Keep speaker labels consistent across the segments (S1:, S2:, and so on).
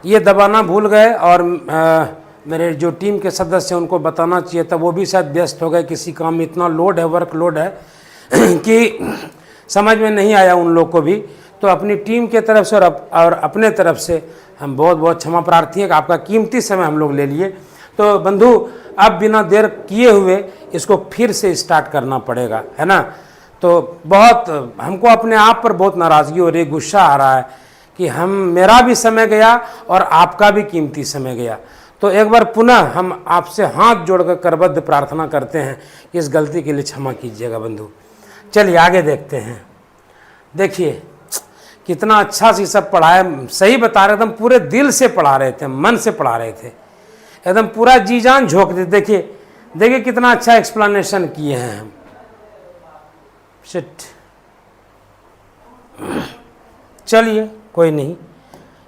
S1: ये दबाना भूल गए और मेरे जो टीम के सदस्य हैं उनको बताना चाहिए था, वो भी शायद व्यस्त हो गए किसी काम में, इतना लोड है, वर्क लोड है कि समझ में नहीं आया उन लोग को भी। तो अपनी टीम के तरफ से और अपने तरफ से हम बहुत बहुत क्षमा प्रार्थी हैं कि आपका कीमती समय हम लोग ले लिए। तो बंधु अब बिना देर किए हुए इसको फिर से स्टार्ट करना पड़ेगा, है ना। तो बहुत हमको अपने आप पर बहुत नाराज़गी हो रही है, गुस्सा आ रहा है कि मेरा भी समय गया और आपका भी कीमती समय गया। तो एक बार पुनः हम आपसे हाथ जोड़कर करबद्ध प्रार्थना करते हैं कि इस गलती के लिए क्षमा कीजिएगा बंधु। चलिए आगे देखते हैं। देखिए कितना अच्छा सी सब पढ़ाया, सही बता रहे, एकदम पूरे दिल से पढ़ा रहे थे, मन से पढ़ा रहे थे, एकदम पूरा जी जान झोंक दे। देखिए कितना अच्छा एक्सप्लेनेशन किए हैं हम। शिट, चलिए कोई नहीं,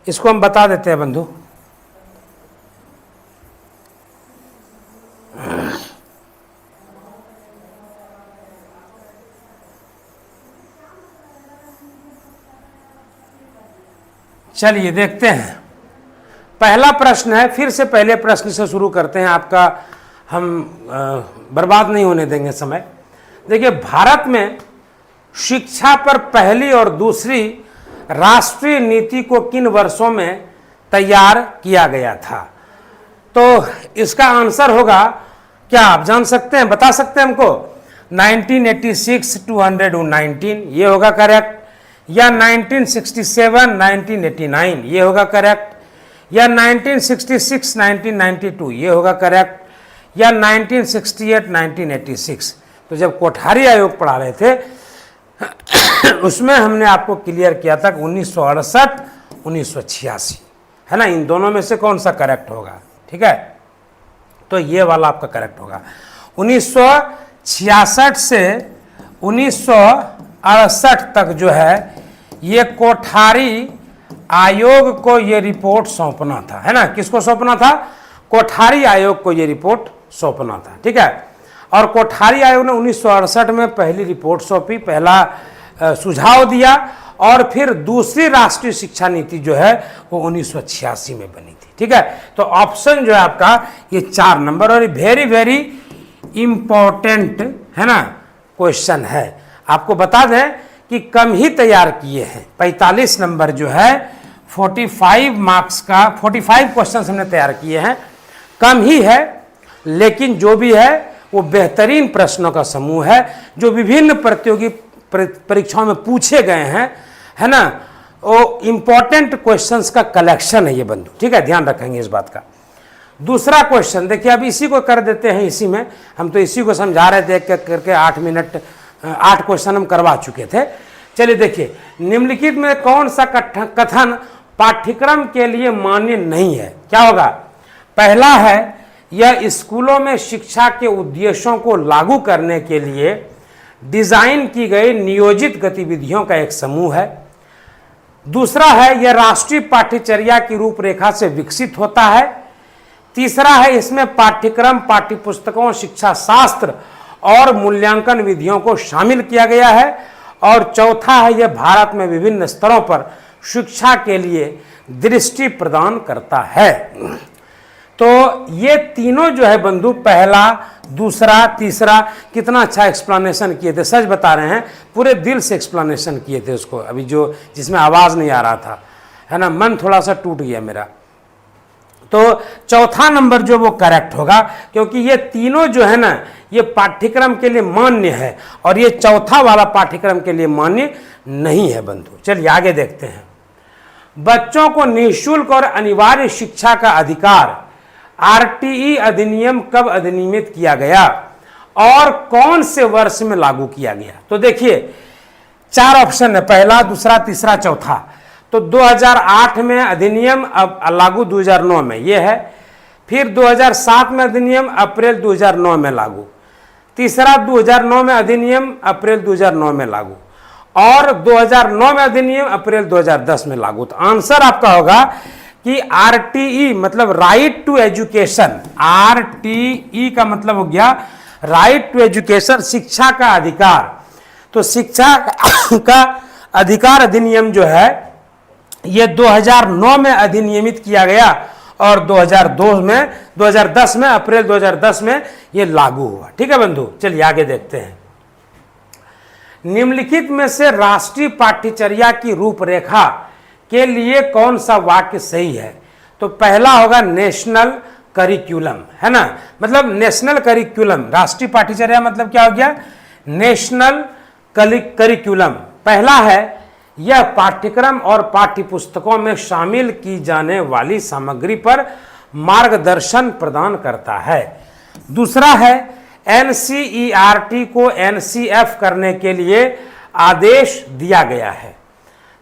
S1: इसको हम बता देते हैं बंधु। चलिए देखते हैं। पहला प्रश्न है, फिर से पहले प्रश्न से शुरू करते हैं, आपका हम बर्बाद नहीं होने देंगे समय। देखिए भारत में शिक्षा पर पहली और दूसरी राष्ट्रीय नीति को किन वर्षों में तैयार किया गया था? तो इसका आंसर होगा, क्या आप जान सकते हैं, बता सकते हैं हमको? 1986 to 119 ये होगा करेक्ट, या 1967 1989 ये होगा करेक्ट, या 1966 1992 ये होगा करेक्ट, या 1968 1986। तो जब कोठारी आयोग पढ़ा रहे थे उसमें हमने आपको क्लियर किया था कि 1968 1986, है ना। इन दोनों में से कौन सा करेक्ट होगा? ठीक है, तो ये वाला आपका करेक्ट होगा। 1966 से 1968 तक जो है ये कोठारी आयोग को ये रिपोर्ट सौंपना था, है ना। किसको सौंपना था? कोठारी आयोग को ये रिपोर्ट सौंपना था, ठीक है। और कोठारी आयोग ने 1968 में पहली रिपोर्ट सौंपी, पहला सुझाव दिया, और फिर दूसरी राष्ट्रीय शिक्षा नीति जो है वो 1986 में बनी थी, ठीक है। तो ऑप्शन जो है आपका ये 4 नंबर, और वेरी वेरी इंपॉर्टेंट, है ना, क्वेश्चन है। आपको बता दें कि कम ही तैयार किए हैं, 45 नंबर जो है 45 मार्क्स का 45 क्वेश्चन हमने तैयार किए हैं, कम ही है, लेकिन जो भी है वो बेहतरीन प्रश्नों का समूह है जो विभिन्न प्रतियोगी परीक्षाओं में पूछे गए हैं, है ना। वो इंपॉर्टेंट क्वेश्चंस का कलेक्शन है ये बंधु, ठीक है, ध्यान रखेंगे इस बात का। दूसरा क्वेश्चन देखिए, अब इसी को कर देते हैं, इसी में हम तो इसी को समझा रहे थे, एक करके 8 क्वेश्चन हम करवा चुके थे। चलिए देखिए, निम्नलिखित में कौन सा कथन पाठ्यक्रम के लिए मान्य नहीं है? क्या होगा? पहला है, यह स्कूलों में शिक्षा के उद्देश्यों को लागू करने के लिए डिजाइन की गई नियोजित गतिविधियों का एक समूह है। दूसरा है, यह राष्ट्रीय पाठ्यचर्या की रूपरेखा से विकसित होता है। तीसरा है, इसमें पाठ्यक्रम, पाठ्यपुस्तकों, शिक्षा शास्त्र और मूल्यांकन विधियों को शामिल किया गया है। और चौथा है, यह भारत में विभिन्न स्तरों पर शिक्षा के लिए दृष्टि प्रदान करता है। तो ये तीनों जो है बंधु, पहला, दूसरा, तीसरा, कितना अच्छा एक्सप्लेनेशन किए थे, सच बता रहे हैं, पूरे दिल से एक्सप्लेनेशन किए थे उसको, अभी जो जिसमें आवाज़ नहीं आ रहा था, है ना, मन थोड़ा सा टूट गया मेरा। तो चौथा नंबर जो वो करेक्ट होगा, क्योंकि ये तीनों जो है ना ये पाठ्यक्रम के लिए मान्य है, और ये चौथा वाला पाठ्यक्रम के लिए मान्य नहीं है बंधु। चलिए आगे देखते हैं। बच्चों को निःशुल्क और अनिवार्य शिक्षा का अधिकार आरटीई अधिनियम कब अधिनियमित किया गया और कौन से वर्ष में लागू किया गया? तो देखिए 4 ऑप्शन है, पहला, दूसरा, तीसरा, चौथा। तो 2008 में अधिनियम, अब लागू 2009 में ये है। फिर 2007 में अधिनियम, अप्रैल 2009 में लागू। तीसरा 2009 में अधिनियम, अप्रैल 2009 में लागू। और 2009 में अधिनियम, अप्रैल 2010 में लागू। तो आंसर आपका होगा कि आरटीई मतलब राइट टू एजुकेशन, आरटीई का मतलब हो गया राइट टू एजुकेशन, शिक्षा का अधिकार। तो शिक्षा का अधिकार अधिनियम जो है ये 2009 में अधिनियमित किया गया और 2010 में अप्रैल 2010 में ये लागू हुआ। ठीक है बंधु, चलिए आगे देखते हैं। निम्नलिखित में से राष्ट्रीय पाठ्यचर्या की रूपरेखा के लिए कौन सा वाक्य सही है? तो पहला होगा नेशनल करिकुलम, है ना, मतलब नेशनल करिकुलम, राष्ट्रीय पाठ्यचर्या मतलब क्या हो गया? National curriculum. पहला है यह पाठ्यक्रम और पाठ्यपुस्तकों में शामिल की जाने वाली सामग्री पर मार्गदर्शन प्रदान करता है। दूसरा है एनसीईआरटी को एनसीएफ करने के लिए आदेश दिया गया है।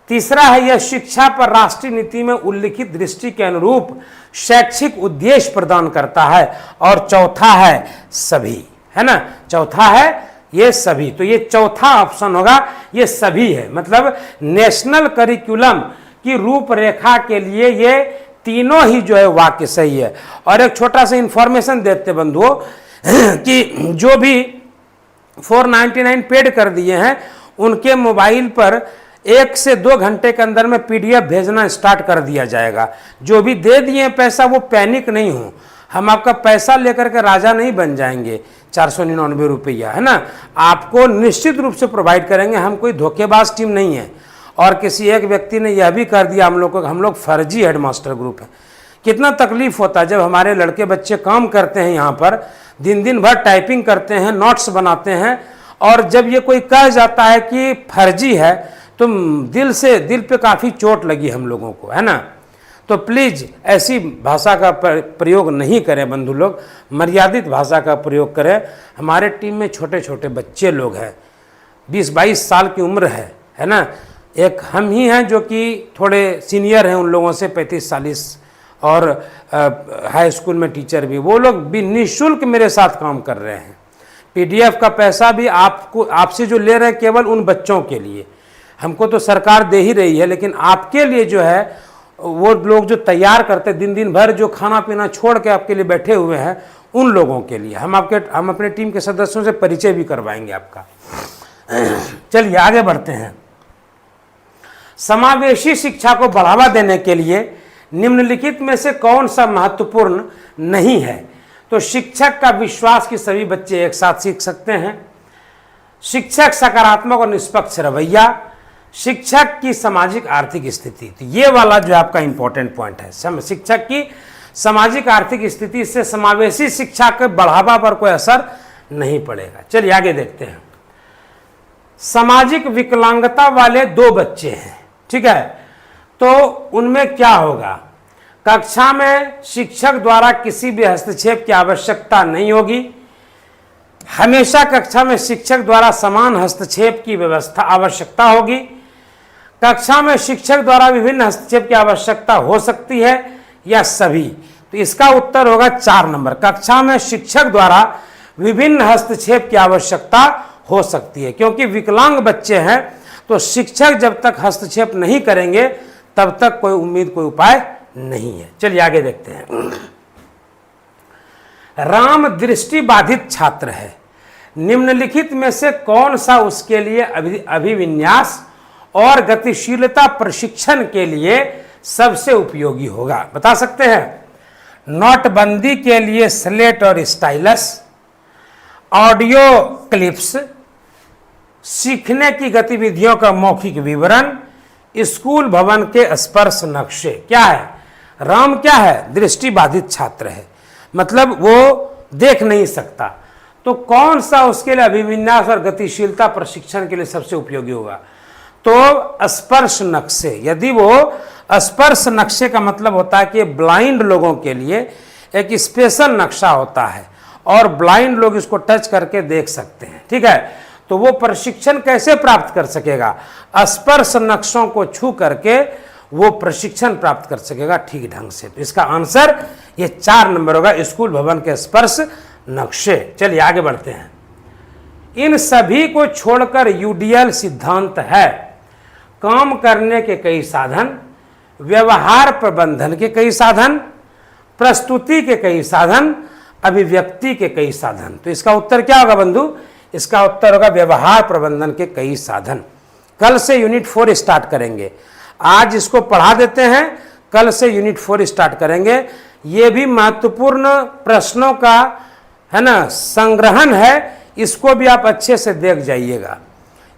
S1: तीसरा है यह शिक्षा पर राष्ट्रीय नीति में उल्लिखित दृष्टि के अनुरूप शैक्षिक उद्देश्य प्रदान करता है। और चौथा है सभी, है ना, चौथा है ये सभी। तो ये चौथा ऑप्शन होगा, ये सभी है, मतलब नेशनल करिकुलम की रूपरेखा के लिए ये तीनों ही जो है वाक्य सही है। और एक छोटा सा इंफॉर्मेशन देते बंधुओं कि जो भी 499 पेड कर दिए हैं उनके मोबाइल पर 1 से 2 घंटे के अंदर में PDF भेजना स्टार्ट कर दिया जाएगा। जो भी दे दिए पैसा वो पैनिक नहीं हो, हम आपका पैसा लेकर के राजा नहीं बन जाएंगे। 499 रुपया, है ना, आपको निश्चित रूप से प्रोवाइड करेंगे। हम कोई धोखेबाज टीम नहीं है। और किसी एक व्यक्ति ने यह भी कर दिया हम लोग को, हम लोग फर्जी हेडमास्टर ग्रुप है। कितना तकलीफ होता है जब हमारे लड़के बच्चे काम करते हैं यहाँ पर, दिन भर टाइपिंग करते हैं, नोट्स बनाते हैं, और जब ये कोई कह जाता है कि फर्जी है तो दिल पे काफ़ी चोट लगी हम लोगों को, है ना। तो प्लीज़ ऐसी भाषा का प्रयोग नहीं करें बंधु लोग, मर्यादित भाषा का प्रयोग करें। हमारे टीम में छोटे छोटे बच्चे लोग हैं, 20-22 साल की उम्र है ना। एक हम ही हैं जो कि थोड़े सीनियर हैं उन लोगों से 35-40, और हाई स्कूल में टीचर भी, वो लोग भी निःशुल्क मेरे साथ काम कर रहे हैं। PDF का पैसा भी आपसे जो ले रहे हैं केवल उन बच्चों के लिए, हमको तो सरकार दे ही रही है, लेकिन आपके लिए जो है वो लोग जो तैयार करते दिन भर जो खाना पीना छोड़ के आपके लिए बैठे हुए हैं, उन लोगों के लिए हम अपने टीम के सदस्यों से परिचय भी करवाएंगे आपका। चलिए आगे बढ़ते हैं। समावेशी शिक्षा को बढ़ावा देने के लिए निम्नलिखित में से कौन सा महत्वपूर्ण नहीं है? तो शिक्षक का विश्वास कि सभी बच्चे एक साथ सीख सकते हैं, शिक्षक सकारात्मक और निष्पक्ष रवैया, शिक्षक की सामाजिक आर्थिक स्थिति। तो ये वाला जो आपका इंपॉर्टेंट पॉइंट है, शिक्षक की सामाजिक आर्थिक स्थिति से समावेशी शिक्षा के बढ़ावा पर कोई असर नहीं पड़ेगा। चलिए आगे देखते हैं। सामाजिक विकलांगता वाले 2 बच्चे हैं, ठीक है, तो उनमें क्या होगा? कक्षा में शिक्षक द्वारा किसी भी हस्तक्षेप की आवश्यकता नहीं होगी। हमेशा कक्षा में शिक्षक द्वारा समान हस्तक्षेप की आवश्यकता होगी। कक्षा में शिक्षक द्वारा विभिन्न हस्तक्षेप की आवश्यकता हो सकती है या सभी? तो इसका उत्तर होगा 4 नंबर। कक्षा में शिक्षक द्वारा विभिन्न हस्तक्षेप की आवश्यकता हो सकती है, क्योंकि विकलांग बच्चे हैं तो शिक्षक जब तक हस्तक्षेप नहीं करेंगे तब तक कोई उम्मीद, कोई उपाय नहीं है। चलिए आगे देखते हैं। राम दृष्टि बाधित छात्र है, निम्नलिखित में से कौन सा उसके लिए अभिविन्यास और गतिशीलता प्रशिक्षण के लिए सबसे उपयोगी होगा? बता सकते हैं? नोटबंदी के लिए स्लेट और स्टाइलस, ऑडियो क्लिप्स, सीखने की गतिविधियों का मौखिक विवरण, स्कूल भवन के स्पर्श नक्शे। क्या है? राम क्या है? दृष्टिबाधित छात्र है, मतलब वो देख नहीं सकता। तो कौन सा उसके लिए अभिविन्यास और गतिशीलता प्रशिक्षण के लिए सबसे उपयोगी होगा? तो स्पर्श नक्शे। यदि वो स्पर्श नक्शे का मतलब होता है कि ब्लाइंड लोगों के लिए एक स्पेशल नक्शा होता है और ब्लाइंड लोग इसको टच करके देख सकते हैं, ठीक है। तो वो प्रशिक्षण कैसे प्राप्त कर सकेगा? स्पर्श नक्शों को छू करके वो प्रशिक्षण प्राप्त कर सकेगा ठीक ढंग से। तो इसका आंसर ये 4 नंबर होगा, स्कूल भवन के स्पर्श नक्शे। चलिए आगे बढ़ते हैं। इन सभी को छोड़कर UDL सिद्धांत है काम करने के कई साधन, व्यवहार प्रबंधन के कई साधन, प्रस्तुति के कई साधन, अभिव्यक्ति के कई साधन। तो इसका उत्तर क्या होगा बंधु? इसका उत्तर होगा व्यवहार प्रबंधन के कई साधन। कल से यूनिट 4 स्टार्ट करेंगे। आज इसको पढ़ा देते हैं, कल से यूनिट 4 स्टार्ट करेंगे। ये भी महत्वपूर्ण प्रश्नों का है ना संग्रहण है, इसको भी आप अच्छे से देख जाइएगा।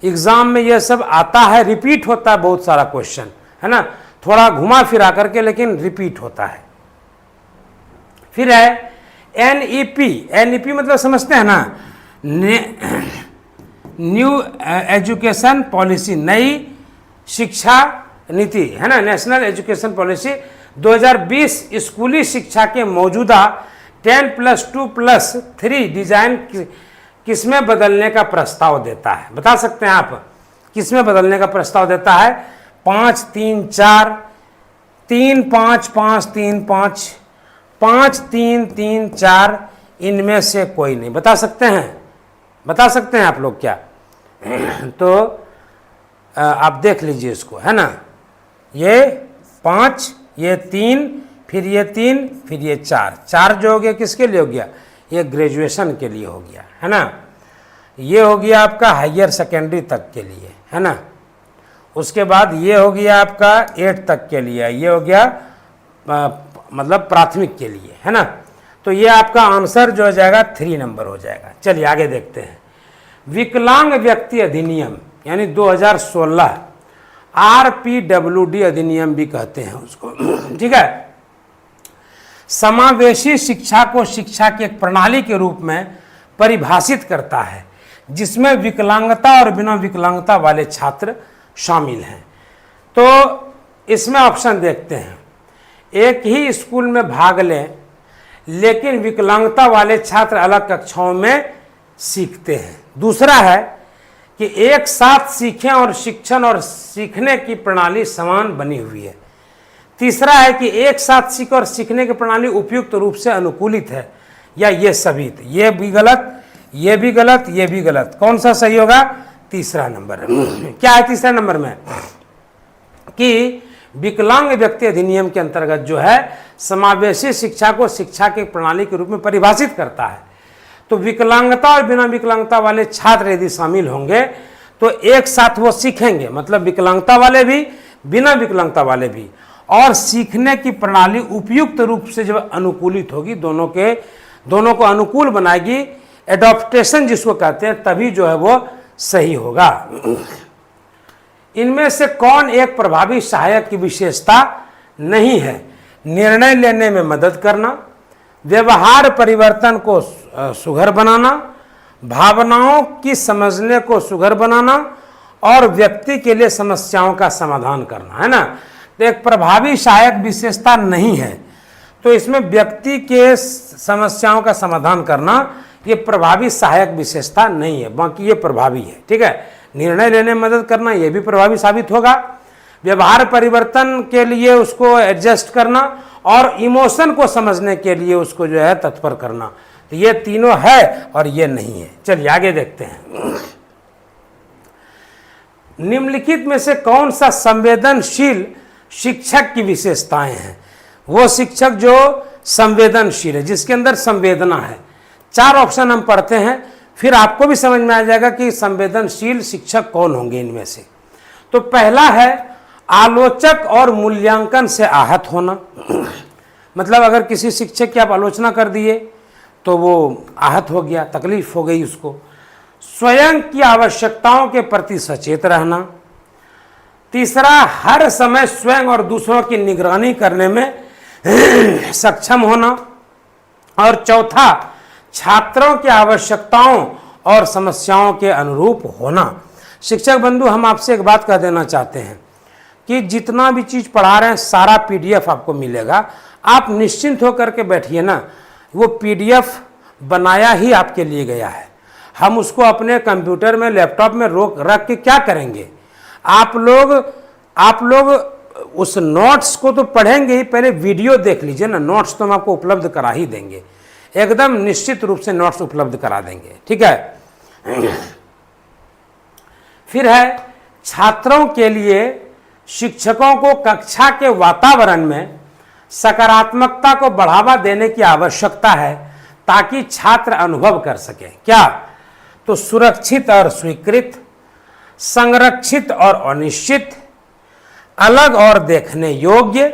S1: एग्जाम में ये सब आता है, रिपीट होता है बहुत सारा क्वेश्चन, है ना, थोड़ा घुमा फिरा करके लेकिन रिपीट होता है। फिर है NEP। NEP मतलब समझते हैं ना, न्यू एजुकेशन पॉलिसी, नई शिक्षा नीति, है ना, नेशनल एजुकेशन पॉलिसी 2020 स्कूली शिक्षा के मौजूदा 10+2+3 डिजाइन किसमें बदलने का प्रस्ताव देता है? बता सकते हैं आप किसमें बदलने का प्रस्ताव देता है? 5-3-4, 3-5-5-3-5, 5-3-3-4, इनमें से कोई नहीं। बता सकते हैं? बता सकते हैं आप लोग क्या? तो आप देख लीजिए इसको, है ना, ये 5, ये 3, फिर ये 3, फिर ये 4 जो हो गया किसके लिए हो गया? ये ग्रेजुएशन के लिए हो गया, है ना। ये हो गया आपका हायर सेकेंडरी तक के लिए, है ना। उसके बाद ये हो गया आपका 8 तक के लिए, ये हो गया मतलब प्राथमिक के लिए, है ना। तो ये आपका आंसर जो हो जाएगा 3 नंबर हो जाएगा। चलिए आगे देखते हैं। विकलांग व्यक्ति अधिनियम यानी 2016, RPWD अधिनियम भी कहते हैं उसको, ठीक है। समावेशी शिक्षा को शिक्षा की एक प्रणाली के रूप में परिभाषित करता है जिसमें विकलांगता और बिना विकलांगता वाले छात्र शामिल हैं। तो इसमें ऑप्शन देखते हैं, एक ही स्कूल में भाग लें लेकिन विकलांगता वाले छात्र अलग कक्षाओं में सीखते हैं। दूसरा है कि एक साथ सीखें और शिक्षण और सीखने की प्रणाली समान बनी हुई है। तीसरा है कि एक साथ सीख और सीखने की प्रणाली उपयुक्त रूप से अनुकूलित है, या ये सभी। ये भी गलत, ये भी गलत, ये भी गलत। कौन सा सही होगा? तीसरा नंबर। क्या है तीसरा नंबर में? कि विकलांग व्यक्ति अधिनियम के अंतर्गत जो है समावेशी शिक्षा को शिक्षा की प्रणाली के रूप में परिभाषित करता है। तो विकलांगता और बिना विकलांगता वाले छात्र यदि शामिल होंगे तो एक साथ वो सीखेंगे, मतलब विकलांगता वाले भी बिना विकलांगता वाले भी, और सीखने की प्रणाली उपयुक्त रूप से जब अनुकूलित होगी, दोनों को अनुकूल बनाएगी, एडॉप्टेशन जिसको कहते हैं, तभी जो है वो सही होगा। इनमें से कौन एक प्रभावी सहायक की विशेषता नहीं है? निर्णय लेने में मदद करना, व्यवहार परिवर्तन को सुघर बनाना, भावनाओं की समझने को सुघर बनाना और व्यक्ति के लिए समस्याओं का समाधान करना, है ना। तो एक प्रभावी सहायक विशेषता नहीं है, तो इसमें व्यक्ति के समस्याओं का समाधान करना ये प्रभावी सहायक विशेषता नहीं है, बाकी ये प्रभावी है, ठीक है। निर्णय लेने में मदद करना ये भी प्रभावी साबित होगा, व्यवहार परिवर्तन के लिए उसको एडजस्ट करना और इमोशन को समझने के लिए उसको जो है तत्पर करना, तो ये तीनों है और ये नहीं है। चलिए आगे देखते हैं। निम्नलिखित में से कौन सा संवेदनशील शिक्षक की विशेषताएं हैं? वो शिक्षक जो संवेदनशील है, जिसके अंदर संवेदना है। 4 ऑप्शन हम पढ़ते हैं, फिर आपको भी समझ में आ जाएगा कि संवेदनशील शिक्षक कौन होंगे इनमें से। तो पहला है आलोचक और मूल्यांकन से आहत होना। मतलब अगर किसी शिक्षक की आप आलोचना कर दिए तो वो आहत हो गया, तकलीफ हो गई उसको। स्वयं की आवश्यकताओं के प्रति सचेत रहना। तीसरा, हर समय स्वयं और दूसरों की निगरानी करने में सक्षम होना। और चौथा, छात्रों की आवश्यकताओं और समस्याओं के अनुरूप होना। शिक्षक बंधु, हम आपसे एक बात कह देना चाहते हैं कि जितना भी चीज़ पढ़ा रहे हैं सारा PDF आपको मिलेगा। आप निश्चिंत होकर के बैठिए ना, वो PDF बनाया ही आपके लिए गया है। हम उसको अपने कंप्यूटर में, लैपटॉप में रख के क्या करेंगे? आप लोग उस नोट्स को तो पढ़ेंगे ही, पहले वीडियो देख लीजिए ना। नोट्स तो हम आपको उपलब्ध करा ही देंगे, एकदम निश्चित रूप से नोट्स उपलब्ध करा देंगे, ठीक है। फिर है छात्रों के लिए शिक्षकों को कक्षा के वातावरण में सकारात्मकता को बढ़ावा देने की आवश्यकता है ताकि छात्र अनुभव कर सके। क्या? तो सुरक्षित और स्वीकृत, संरक्षित और अनिश्चित, अलग और देखने योग्य,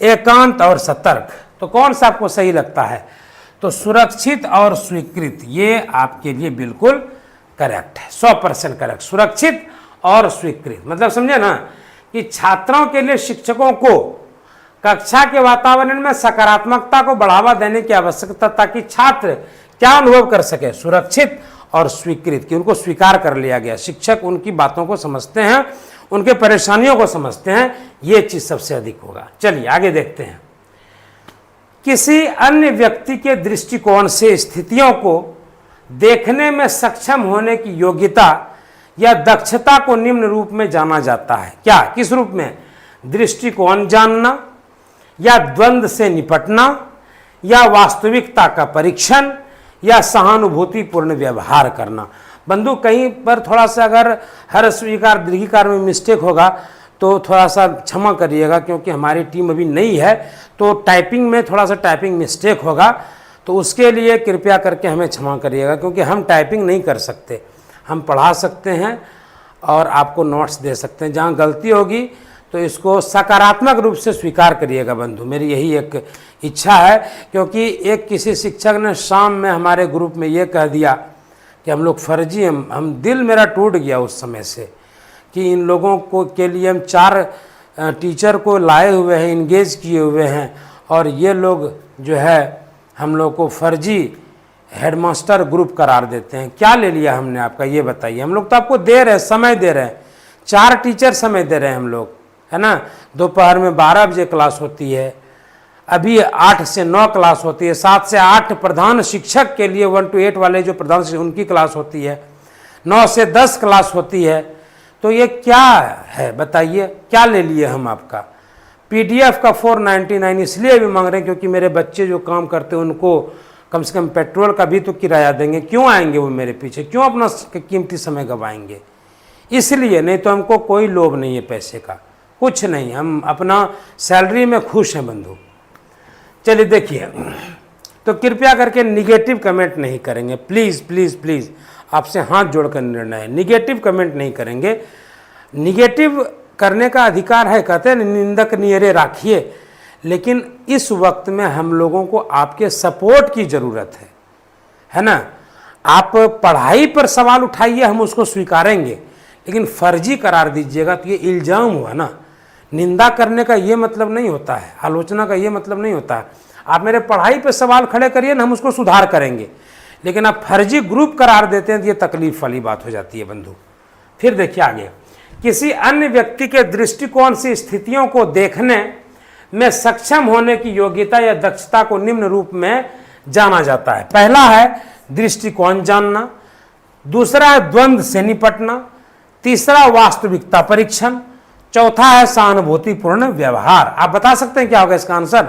S1: एकांत और सतर्क। तो कौन सा आपको सही लगता है? तो सुरक्षित और स्वीकृत, ये आपके लिए बिल्कुल करेक्ट है, 100% करेक्ट। सुरक्षित और स्वीकृत मतलब समझे ना कि छात्रों के लिए शिक्षकों को कक्षा के वातावरण में सकारात्मकता को बढ़ावा देने की आवश्यकता, ताकि छात्र क्या अनुभव कर सके? सुरक्षित और स्वीकृत, कि उनको स्वीकार कर लिया गया, शिक्षक उनकी बातों को समझते हैं, उनके परेशानियों को समझते हैं, ये चीज सबसे अधिक होगा। चलिए आगे देखते हैं। किसी अन्य व्यक्ति के दृष्टिकोण से स्थितियों को देखने में सक्षम होने की योग्यता या दक्षता को निम्न रूप में जाना जाता है। क्या? किस रूप में? दृष्टिकोण जानना, या द्वंद्व से निपटना, या वास्तविकता का परीक्षण, या सहानुभूतिपूर्ण व्यवहार करना। बंधु कहीं पर थोड़ा सा अगर हर स्वीकार दीर्घिकार में मिस्टेक होगा तो थोड़ा सा क्षमा करिएगा, क्योंकि हमारी टीम अभी नई है, तो टाइपिंग में थोड़ा सा टाइपिंग मिस्टेक होगा, तो उसके लिए कृपया करके हमें क्षमा करिएगा, क्योंकि हम टाइपिंग नहीं कर सकते। हम पढ़ा सकते हैं और आपको नोट्स दे सकते हैं। जहाँ गलती होगी तो इसको सकारात्मक रूप से स्वीकार करिएगा बंधु, मेरी यही एक इच्छा है। क्योंकि एक किसी शिक्षक ने शाम में हमारे ग्रुप में ये कह दिया कि हम लोग फर्जी, हम दिल मेरा टूट गया उस समय से कि इन लोगों को के लिए हम 4 टीचर को लाए हुए हैं, इंगेज किए हुए हैं, और ये लोग जो है हम लोग को फर्जी हेडमास्टर ग्रुप करार देते हैं। क्या ले लिया हमने आपका, ये बताइए। हम लोग तो आपको दे रहे हैं, समय दे रहे हैं, 4 टीचर समय दे रहे हैं हम लोग, है ना। दोपहर में 12 बजे क्लास होती है, अभी 8 से 9 क्लास होती है, 7 से 8 प्रधान शिक्षक के लिए 1 to 8 वाले जो प्रधान शिक्षक उनकी क्लास होती है, 9 से 10 क्लास होती है। तो ये क्या है बताइए, क्या ले लिए हम आपका? PDF का 499 इसलिए भी मांग रहे हैं क्योंकि मेरे बच्चे जो काम करते हैं उनको कम से कम पेट्रोल का भी तो किराया देंगे। क्यों आएंगे वो मेरे पीछे, क्यों अपना कीमती समय गवाएंगे? इसलिए, नहीं तो हमको कोई लोभ नहीं है पैसे का, कुछ नहीं, हम अपना सैलरी में खुश हैं बंधु। चलिए देखिए, तो कृपया करके निगेटिव कमेंट नहीं करेंगे, प्लीज़ प्लीज़ प्लीज़, आपसे हाथ जोड़कर निर्णय है, निगेटिव कमेंट नहीं करेंगे। निगेटिव करने का अधिकार है, कहते हैं निंदक नियरे राखिए, लेकिन इस वक्त में हम लोगों को आपके सपोर्ट की ज़रूरत है ना। आप पढ़ाई पर सवाल उठाइए, हम उसको स्वीकारेंगे, लेकिन फर्जी करार दीजिएगा तो ये इल्ज़ाम हुआ ना। निंदा करने का ये मतलब नहीं होता है, आलोचना का ये मतलब नहीं होता है। आप मेरे पढ़ाई पर सवाल खड़े करिए ना, हम उसको सुधार करेंगे, लेकिन आप फर्जी ग्रुप करार देते हैं तो ये तकलीफ वाली बात हो जाती है बंधु। फिर देखिए आगे, किसी अन्य व्यक्ति के दृष्टिकोण से स्थितियों को देखने में सक्षम होने की योग्यता या दक्षता को निम्न रूप में जाना जाता है। पहला है दृष्टिकोण जानना, दूसरा है द्वंद्व से निपटना, तीसरा वास्तविकता परीक्षण, चौथा है सहानुभूतिपूर्ण व्यवहार। आप बता सकते हैं क्या होगा इसका आंसर?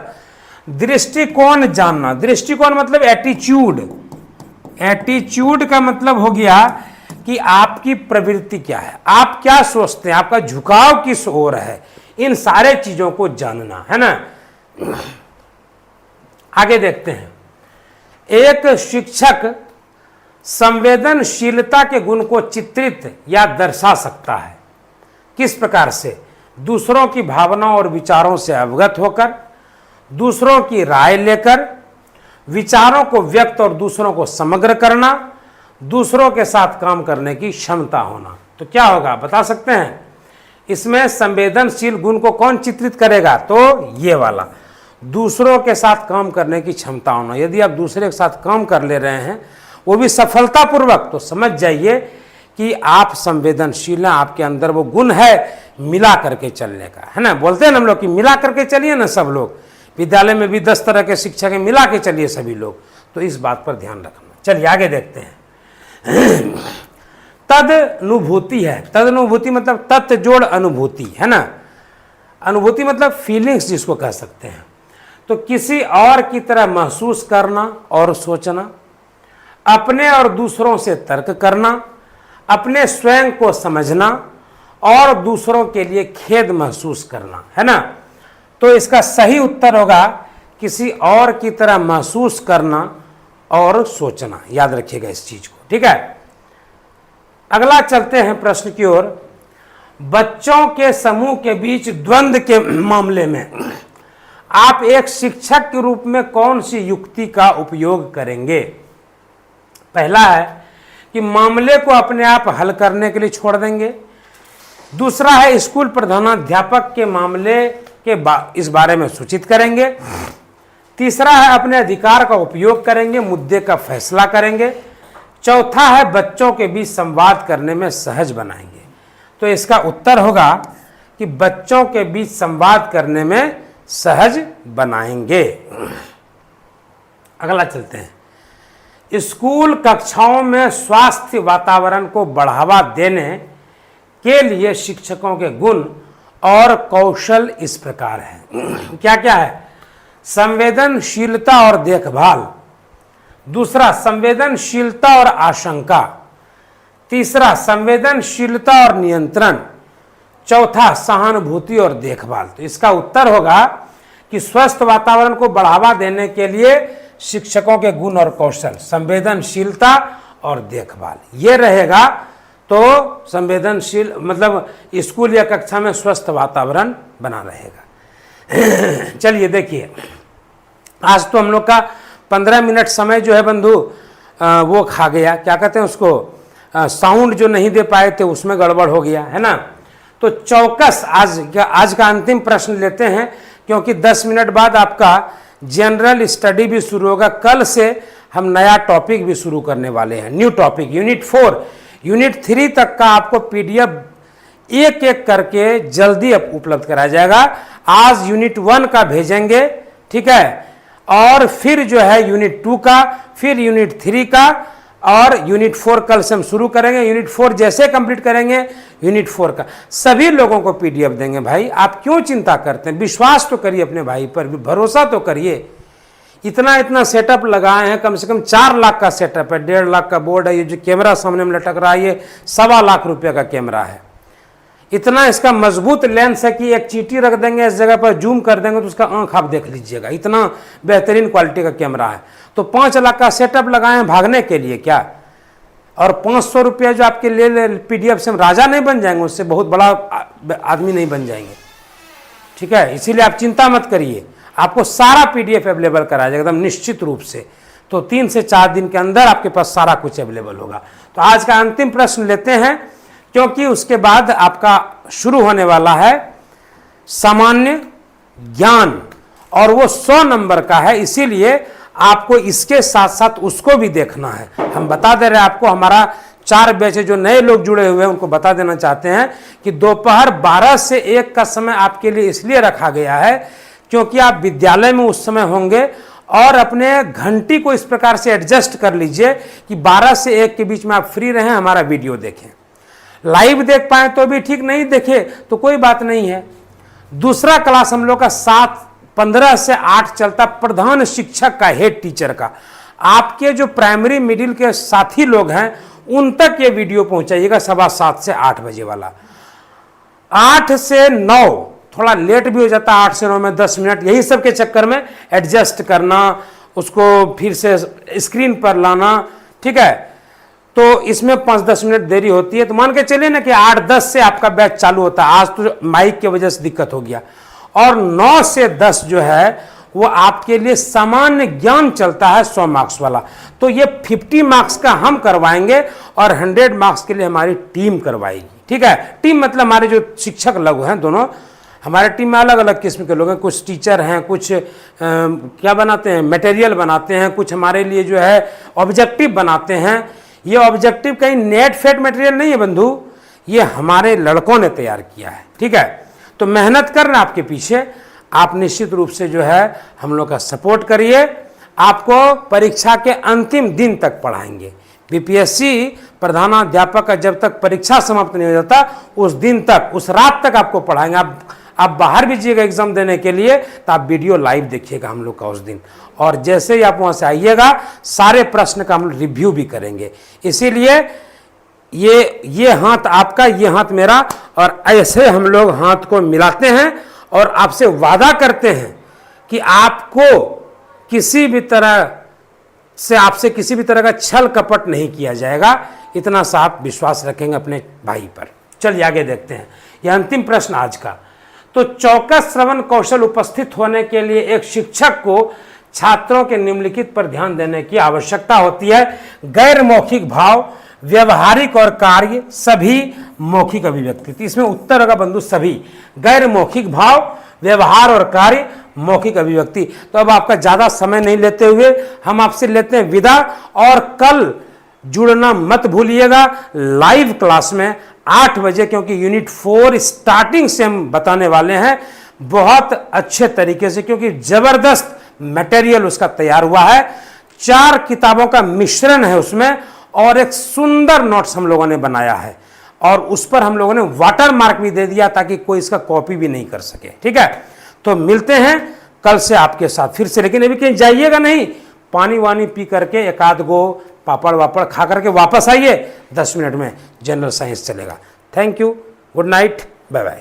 S1: दृष्टिकोण जानना, दृष्टिकोण मतलब एटीट्यूड, एटीट्यूड का मतलब हो गया कि आपकी प्रवृत्ति क्या है, आप क्या सोचते हैं, आपका झुकाव किस ओर है, इन सारे चीजों को जानना, है ना। आगे देखते हैं, एक शिक्षक संवेदनशीलता के गुण को चित्रित या दर्शा सकता है। किस प्रकार से? दूसरों की भावनाओं और विचारों से अवगत होकर, दूसरों की राय लेकर, विचारों को व्यक्त और दूसरों को समग्र करना, दूसरों के साथ काम करने की क्षमता होना। तो क्या होगा बता सकते हैं? इसमें संवेदनशील गुण को कौन चित्रित करेगा? तो ये वाला, दूसरों के साथ काम करने की क्षमता होना। यदि आप दूसरे के साथ काम कर ले रहे हैं, वो भी सफलतापूर्वक, तो समझ जाइए कि आप संवेदनशील हैं, आपके अंदर वो गुण है मिला करके चलने का, है ना। बोलते हैं ना हम लोग कि मिला करके चलिए ना सब लोग। विद्यालय में भी 10 तरह के शिक्षक हैं, मिला के चलिए सभी लोग, तो इस बात पर ध्यान रखना। चलिए आगे देखते हैं। तदनुभूति है, तदनुभूति मतलब तत्व जोड़ अनुभूति, है ना। अनुभूति मतलब फीलिंग्स जिसको कह सकते हैं। तो किसी और की तरह महसूस करना और सोचना, अपने और दूसरों से तर्क करना, अपने स्वयं को समझना और दूसरों के लिए खेद महसूस करना, है ना। तो इसका सही उत्तर होगा किसी और की तरह महसूस करना और सोचना। याद रखिएगा इस चीज को, ठीक है। अगला चलते हैं प्रश्न की ओर। बच्चों के समूह के बीच द्वंद्व के मामले में आप एक शिक्षक के रूप में कौन सी युक्ति का उपयोग करेंगे? पहला है कि मामले को अपने आप हल करने के लिए छोड़ देंगे। दूसरा है स्कूल प्रधानाध्यापक के मामले के इस बारे में सूचित करेंगे। तीसरा है अपने अधिकार का उपयोग करेंगे, मुद्दे का फैसला करेंगे। चौथा है बच्चों के बीच संवाद करने में सहज बनाएंगे। तो इसका उत्तर होगा कि बच्चों के बीच संवाद करने में सहज बनाएंगे। अगला चलते हैं, स्कूल कक्षाओं में स्वास्थ्य वातावरण को बढ़ावा देने के लिए शिक्षकों के गुण और कौशल इस प्रकार हैं। क्या क्या है? संवेदनशीलता और देखभाल। दूसरा, संवेदनशीलता और आशंका। तीसरा, संवेदनशीलता और नियंत्रण। चौथा, सहानुभूति और देखभाल। तो इसका उत्तर होगा कि स्वस्थ वातावरण को बढ़ावा देने के लिए शिक्षकों के गुण और कौशल, संवेदनशीलता और देखभाल, ये रहेगा। तो संवेदनशील मतलब स्कूल या कक्षा में स्वस्थ वातावरण बना रहेगा। चलिए देखिए, आज तो हम लोग का 15 मिनट समय जो है बंधु वो खा गया, क्या कहते हैं उसको, साउंड जो नहीं दे पाए थे उसमें गड़बड़ हो गया है ना। तो चौकस आज का अंतिम प्रश्न लेते हैं, क्योंकि 10 मिनट बाद आपका जनरल स्टडी भी शुरू होगा। कल से हम नया टॉपिक भी शुरू करने वाले हैं, न्यू टॉपिक, यूनिट 4, यूनिट 3 तक का आपको PDF एक एक करके जल्दी उपलब्ध कराया जाएगा। आज यूनिट 1 का भेजेंगे, ठीक है, और फिर जो है यूनिट 2 का, फिर यूनिट 3 का, और यूनिट 4 कल से हम शुरू करेंगे। यूनिट 4 जैसे कंप्लीट करेंगे यूनिट 4 का सभी लोगों को PDF देंगे। भाई आप क्यों चिंता करते हैं? विश्वास तो करिए अपने भाई पर, भरोसा तो करिए। इतना सेटअप लगाए हैं, कम से कम 4 लाख का सेटअप है, 1.5 लाख का बोर्ड है, ये जो कैमरा सामने में लटक रहा है ये 1.25 लाख रुपये का कैमरा है। इतना इसका मजबूत लेंस है कि एक चींटी रख देंगे इस जगह पर, जूम कर देंगे तो उसका आंख आप देख लीजिएगा, इतना बेहतरीन क्वालिटी का कैमरा है। तो 5 लाख का सेटअप लगाए हैं भागने के लिए क्या? और 500 रुपया जो आपके ले PDF से हम राजा नहीं बन जाएंगे, उससे बहुत बड़ा आदमी नहीं बन जाएंगे, ठीक है। इसीलिए आप चिंता मत करिए, आपको सारा PDF अवेलेबल कराया जाएगा एकदम निश्चित रूप से। तो 3 से 4 दिन के अंदर आपके पास सारा कुछ अवेलेबल होगा। तो आज का अंतिम प्रश्न लेते हैं, क्योंकि उसके बाद आपका शुरू होने वाला है सामान्य ज्ञान, और वो 100 नंबर का है, इसीलिए आपको इसके साथ साथ उसको भी देखना है। हम बता दे रहे हैं आपको, हमारा 4 बैच जो नए लोग जुड़े हुए हैं उनको बता देना चाहते हैं कि दोपहर 12 से 1 का समय आपके लिए इसलिए रखा गया है क्योंकि आप विद्यालय में उस समय होंगे, और अपने घंटी को इस प्रकार से एडजस्ट कर लीजिए कि 12 से 1 के बीच में आप फ्री रहें, हमारा वीडियो देखें। लाइव देख पाए तो भी ठीक, नहीं देखे तो कोई बात नहीं है। दूसरा क्लास हम लोग का 7:15 से 8 चलता, प्रधान शिक्षक का, हेड टीचर का। आपके जो प्राइमरी मिडिल के साथी लोग हैं उन तक ये वीडियो पहुंचाइएगा, 7:15 से 8 बजे वाला। 8 से 9 थोड़ा लेट भी हो जाता है, 8 से 9 में 10 मिनट, यही सब के चक्कर में एडजस्ट करना, उसको फिर से स्क्रीन पर लाना, ठीक है। तो इसमें 5-10 मिनट देरी होती है। तो मान के चलिए ना कि 8-10 से आपका बैच चालू होता है। आज तो माइक की वजह से दिक्कत हो गया। और 9 से 10 जो है वो आपके लिए सामान्य ज्ञान चलता है, 100 मार्क्स वाला। तो ये 50 मार्क्स का हम करवाएंगे और 100 मार्क्स के लिए हमारी टीम करवाएगी, ठीक है। टीम मतलब हमारे जो शिक्षक लोग हैं दोनों, हमारे टीम में अलग अलग किस्म के लोग हैं। कुछ टीचर हैं, कुछ क्या बनाते हैं, मटेरियल बनाते हैं, कुछ हमारे लिए जो है ऑब्जेक्टिव बनाते हैं। ये ऑब्जेक्टिव कहीं नेट फेट मटेरियल नहीं है बंधु, ये हमारे लड़कों ने तैयार किया है, ठीक है। तो मेहनत करना आपके पीछे, आप निश्चित रूप से जो है हम लोग का सपोर्ट करिए। आपको परीक्षा के अंतिम दिन तक पढ़ाएंगे। BPSC प्रधानाध्यापक का जब तक परीक्षा समाप्त नहीं हो जाता उस दिन तक, उस रात तक आपको पढ़ाएंगे। आप बाहर भी जाइएगा एग्जाम देने के लिए तो आप वीडियो लाइव देखिएगा हम लोग का उस दिन, और जैसे ही आप वहाँ से आइएगा सारे प्रश्न का हम रिव्यू भी करेंगे। इसीलिए ये हाथ आपका, ये हाथ मेरा, और ऐसे हम लोग हाथ को मिलाते हैं और आपसे वादा करते हैं कि आपको किसी भी तरह से, आपसे किसी भी तरह का छल कपट नहीं किया जाएगा। इतना सा आप विश्वास रखेंगे अपने भाई पर। चलिए आगे देखते हैं। यह अंतिम प्रश्न आज का। तो चौकस श्रवण कौशल उपस्थित होने के लिए एक शिक्षक को छात्रों के निम्नलिखित पर ध्यान देने की आवश्यकता होती है। गैर मौखिक भाव, व्यवहारिक और कार्य, सभी मौखिक अभिव्यक्ति। तो इसमें उत्तर होगा बंधु सभी। गैर मौखिक भाव, व्यवहार और कार्य, मौखिक अभिव्यक्ति। तो अब आपका ज्यादा समय नहीं लेते हुए हम आपसे लेते हैं विदा, और कल जुड़ना मत भूलिएगा लाइव क्लास में 8 बजे, क्योंकि यूनिट 4 स्टार्टिंग से हम बताने वाले हैं बहुत अच्छे तरीके से, क्योंकि जबरदस्त मटेरियल उसका तैयार हुआ है। 4 किताबों का मिश्रण है उसमें, और एक सुंदर नोट्स हम लोगों ने बनाया है, और उस पर हम लोगों ने वाटर मार्क भी दे दिया ताकि कोई इसका कॉपी भी नहीं कर सके। ठीक है, तो मिलते हैं कल से आपके साथ फिर से, लेकिन अभी कहीं जाइएगा नहीं, पानी वानी पी करके एक आध गो पापड़ वापड़ खा करके वापस आइए, 10 मिनट में जनरल साइंस चलेगा। Thank you, good night, bye bye.